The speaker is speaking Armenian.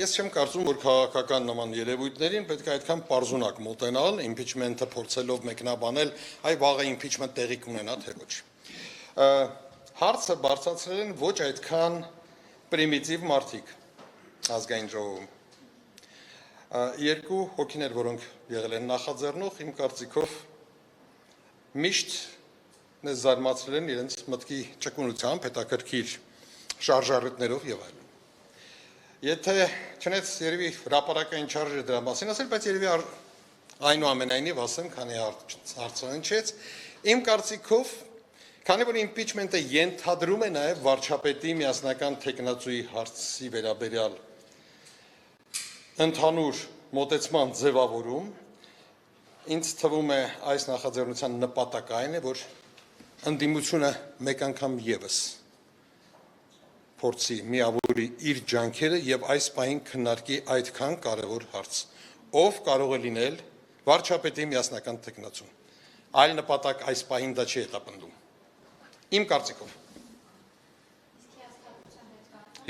Ես չեմ կարծում, որ քաղաքական նման երևույթներին պետք է այդքան պարզունակ մոտենալ, impeachment-ը փորձելով մեկնաբանել, այ վաղը impeachment տեղի կունենա, թե ոչ։ Հարցը բարձրացրել են ոչ այդքան պրիմիտիվ մարդիկ ազգային ժողովում։ Երկու հոգիներ, որոնք եղել են նախաձեռնող, իմ կարծիքով միշտ զարմացրել են իրենց մտքի ճկունությամբ, հետաքրքիր շարժառիթներով եւ այլն։ Եթե չնայած երևի հրապարակային չարժը դրա մասին ասել, բայց երևի այնուամենայնիվ ասեմ, քանի հարցը հնչեց, իմ կարծիքով, քանի որ impeachment-ը ենթադրում է նաև վարչապետի միասնական թեկնածուի հարցի վերաբերյալ ընդհանուր մոտեցման ձևավորում, ինձ թվում է այս նախաձեռնության նպատակը այն է, որ ընդդիմությունը մեկ անգամ ևս փորձի միավորի իր ջանքերը եւ այս պահին քննարկի այդքան կարևոր հարց, ով կարող է լինել վարչապետի միասնական թեկնածուն։ Այլ նպատակ այս պահին դա չի հետապնդում։ Իմ կարծիքով։